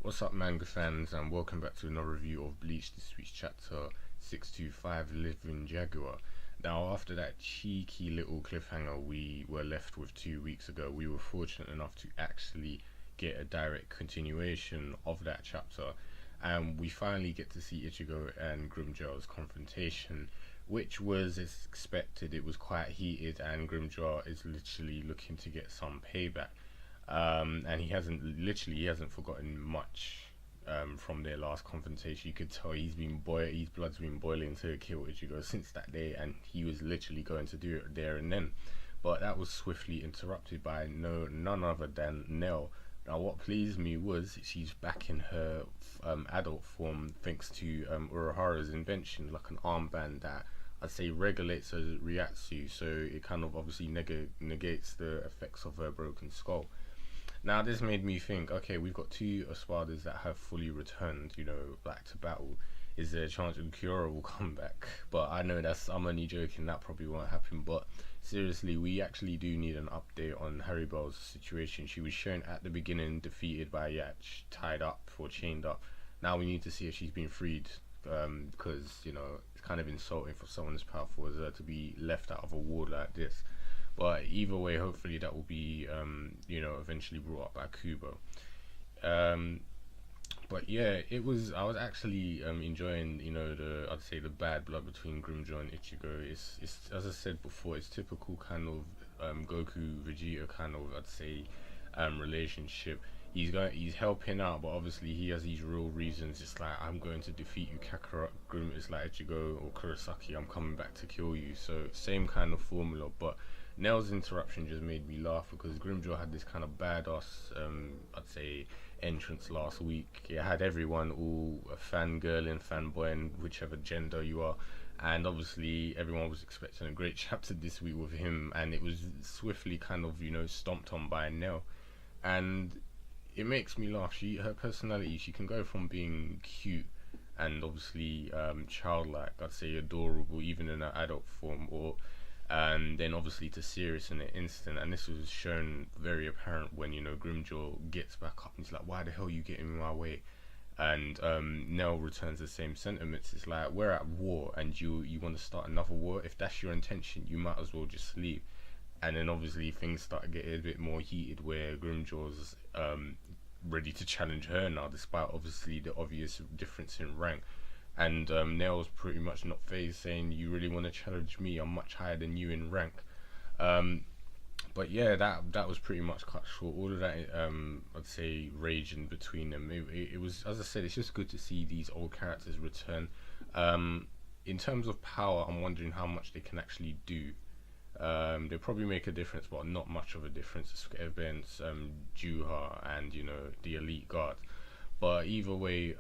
What's up, manga fans, and welcome back to another review of Bleach. This week's chapter 625, Living Jaguar. Now, after that cheeky little cliffhanger we were left with 2 weeks ago, we were fortunate enough to actually get a direct continuation of that chapter, and we finally get to see Ichigo and Grimjaw's confrontation, which was as expected. It was quite heated, and Grimjaw is literally looking to get some payback. And he hasn't forgotten much from their last confrontation. You could tell his blood's been boiling to kill Ichigo since that day, and he was literally going to do it there and then. But that was swiftly interrupted by none other than Nell. Now, what pleased me was she's back in her adult form thanks to Urahara's invention, like an armband that I'd say regulates her Ryatsu, so it kind of obviously negates the effects of her broken skull. Now, this made me think, okay, we've got two Espadas that have fully returned, back to battle. Is there a chance Ulquiorra will come back? But I know I'm only joking, that probably won't happen. But seriously, we actually do need an update on Haribel's situation. She was shown at the beginning defeated by Yhwach, tied up or chained up. Now we need to see if she's been freed, because, it's kind of insulting for someone as powerful as her to be left out of a ward like this. But either way, hopefully that will be, eventually brought up by Kubo. But yeah, I was actually enjoying, I'd say the bad blood between Grimjaw and Ichigo. It's as I said before, it's typical kind of Goku Vegeta kind of, I'd say, relationship. He's helping out, but obviously he has these real reasons. It's like, I'm going to defeat you, Kakarot. Grim is like, Ichigo or Kurosaki, I'm coming back to kill you. So same kind of formula, but Nell's interruption just made me laugh because Grimjaw had this kind of badass, I'd say, entrance last week. It had everyone all fangirling, fanboying, whichever gender you are, and obviously everyone was expecting a great chapter this week with him, and it was swiftly kind of, stomped on by Nell. And it makes me laugh. Her personality, she can go from being cute and obviously childlike, I'd say adorable, even in her adult form, or and then obviously to serious in an instant. And this was shown very apparent when Grimjaw gets back up and he's like, why the hell are you getting in my way? And Nell returns the same sentiments. It's like, we're at war and you want to start another war. If that's your intention, you might as well just leave. And then obviously things start getting a bit more heated where Grimjaw's ready to challenge her now, despite obviously the obvious difference in rank. And Nell's pretty much not phased, saying, you really want to challenge me? I'm much higher than you in rank. But yeah, that was pretty much cut short. All of that, I'd say, raging between them. It was, as I said, it's just good to see these old characters return. In terms of power, I'm wondering how much they can actually do. They probably make a difference, but not much of a difference against JAGUAR and the elite guard. But either way,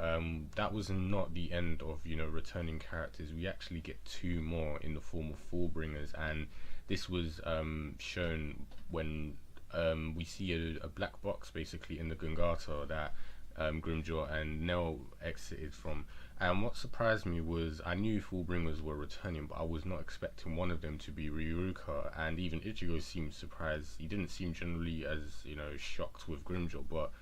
that was not the end of returning characters. We actually get two more in the form of Fullbringers, and this was shown when we see a black box basically in the Gungata that Grimjaw and Nell exited from. And what surprised me was I knew Fullbringers were returning, but I was not expecting one of them to be Ryuruka. And even Ichigo seemed surprised. He didn't seem generally as shocked with Grimjaw, but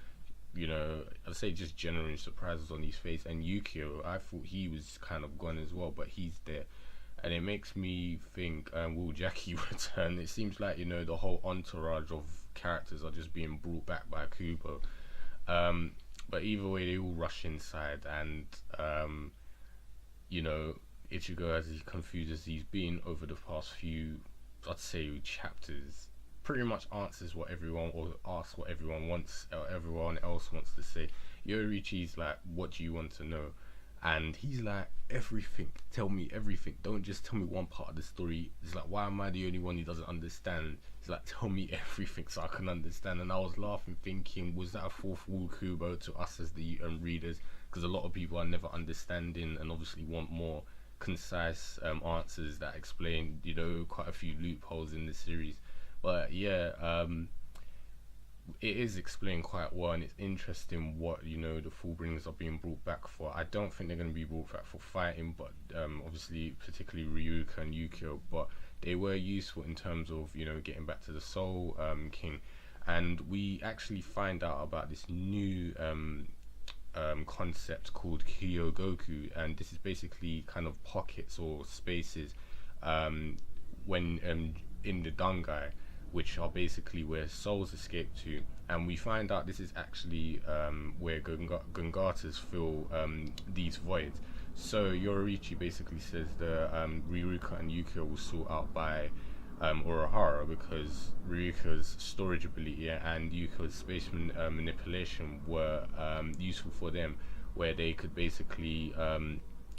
I'd say just genuine surprises on his face. And Yukio, I thought he was kind of gone as well, but he's there. And it makes me think, will Jackie return? It seems like, the whole entourage of characters are just being brought back by Kubo. But either way, they all rush inside, and, Ichigo, as confused as he's been over the past few, I'd say, chapters, pretty much answers what everyone, or asks what everyone wants, or everyone else wants to say. Yoruichi's like, what do you want to know? And he's like, everything, tell me everything, don't just tell me one part of the story. It's like, why am I the only one who doesn't understand? He's like, tell me everything so I can understand. And I was laughing, thinking, was that a fourth wall Kubo to us as the readers? Because a lot of people are never understanding and obviously want more concise answers that explain quite a few loopholes in the series. But yeah, it is explained quite well, and it's interesting what the Fullbringers are being brought back for. I don't think they're going to be brought back for fighting, but obviously particularly Ryuka and Yukio, but they were useful in terms of getting back to the Soul King. And we actually find out about this new concept called Kyogoku, and this is basically kind of pockets or spaces when in the Dangai, which are basically where souls escape to, and we find out this is actually where Gungatas fill these voids. So Yororichi basically says the Ryuka and Yukio will sort out by Urahara, because Ryuka's storage ability and Yukio's space manipulation were useful for them, where they could basically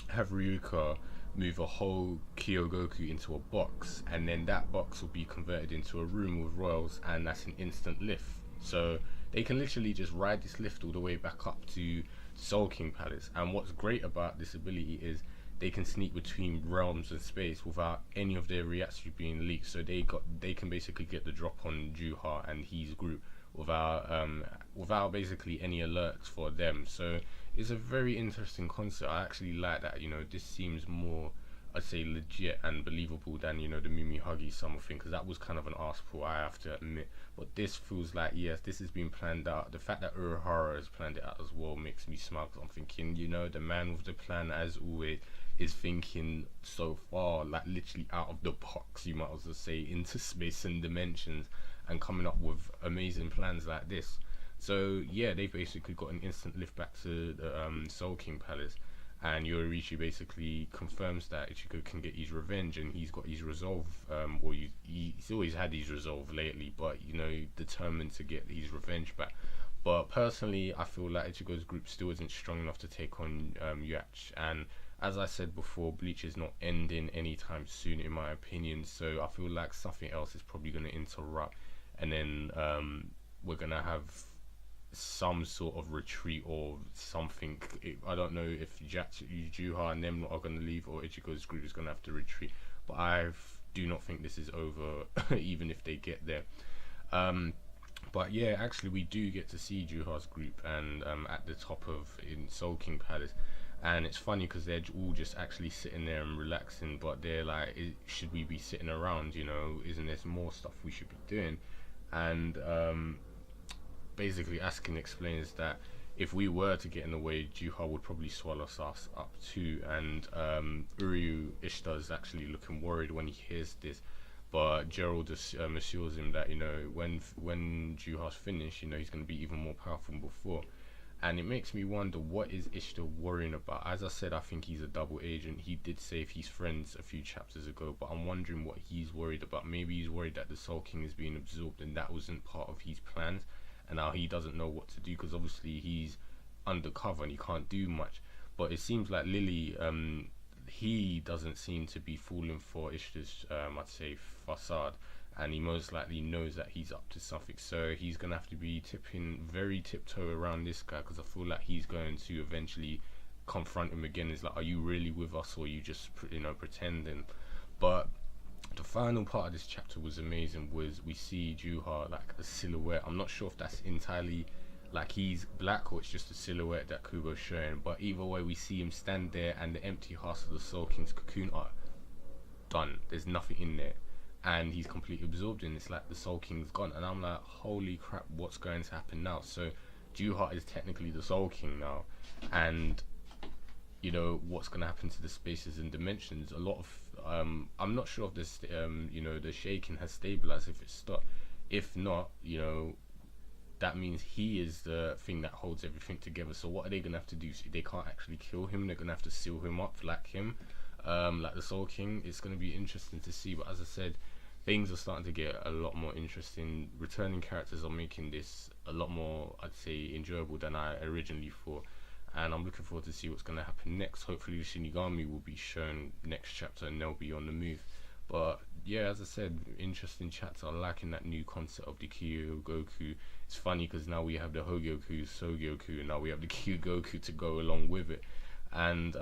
have Ryuka move a whole Kyogoku into a box, and then that box will be converted into a room with royals, and that's an instant lift. So they can literally just ride this lift all the way back up to Soul King Palace. And what's great about this ability is they can sneak between realms and space without any of their reactions being leaked. So they can basically get the drop on JAGUAR and his group without basically any alerts for them. So it's a very interesting concept. I actually like that. This seems more, I'd say, legit and believable than the Mimi Huggy Summer thing, because that was kind of an arse pull, I have to admit. But this feels like, yes, this has been planned out. The fact that Urahara has planned it out as well makes me smile, because I'm thinking, the man with the plan, as always, is thinking so far, like literally out of the box, you might as well say, into space and dimensions, and coming up with amazing plans like this. So yeah, they basically got an instant lift back to the Soul King Palace, and Yororichi basically confirms that Ichigo can get his revenge, and he's got his resolve, or he's always had his resolve lately, but determined to get his revenge back. But personally, I feel like Ichigo's group still isn't strong enough to take on Yhwach, and as I said before, Bleach is not ending anytime soon, in my opinion. So I feel like something else is probably going to interrupt, and then we're going to have some sort of retreat or something. I don't know if JAGUAR and them are going to leave, or Ichigo's group is going to have to retreat. But I do not think this is over, even if they get there. But yeah, actually we do get to see JAGUAR's group and at the top of in Soul King Palace. And it's funny because they're all just actually sitting there and relaxing, but they're like, should we be sitting around, isn't there more stuff we should be doing? And basically Askin explains that if we were to get in the way, JAGUAR would probably swallow us up too. And Uryu Ishida is actually looking worried when he hears this, but Gerald assures him that when JAGUAR's finished, he's going to be even more powerful than before. And it makes me wonder, what is Ishida worrying about? As I said, I think he's a double agent. He did save his friends a few chapters ago, but I'm wondering what he's worried about. Maybe he's worried that the Soul King is being absorbed and that wasn't part of his plans, and now he doesn't know what to do, because obviously he's undercover and he can't do much. But it seems like Lily, he doesn't seem to be falling for Ishida's, I'd say, facade, and he most likely knows that he's up to something. So he's going to have to be very tiptoe around this guy, because I feel like he's going to eventually confront him again. It's like, are you really with us, or are you just pretending? But the final part of this chapter was amazing. Was we see JAGUAR like a silhouette. I'm not sure if that's entirely like he's black or it's just a silhouette that Kubo's showing, but either way we see him stand there, and the empty hearts of the Soul King's cocoon are done. There's nothing in there, and he's completely absorbed in it. It's like the Soul King's gone, and I'm like, holy crap, what's going to happen now? So JAGUAR is technically the Soul King now, and what's going to happen to the spaces and dimensions? A lot of I'm not sure if this the shaking has stabilized, if it's stopped. If not, that means he is the thing that holds everything together. So what are they going to have to do? So they can't actually kill him, they're going to have to seal him up like him, like the Soul King. It's going to be interesting to see. But as I said, things are starting to get a lot more interesting. Returning characters are making this a lot more, I'd say, enjoyable than I originally thought, and I'm looking forward to see what's going to happen next. Hopefully the Shinigami will be shown next chapter and they'll be on the move. But yeah, as I said, interesting chapter. I'm liking that new concept of the Kyogoku. It's funny because now we have the Hogyoku, Sogyoku, and now we have the Kyogoku to go along with it. And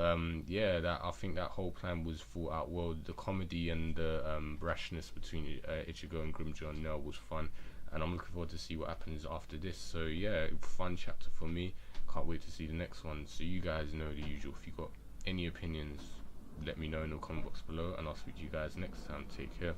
yeah, I think that whole plan was thought out well. The comedy and the brashness between Ichigo and Grimjaw Nell was fun, and I'm looking forward to see what happens after this. So yeah, fun chapter for me. Can't wait to see the next one. So you guys know the usual. If you got any opinions, let me know in the comment box below, and I'll speak to you guys next time. Take care.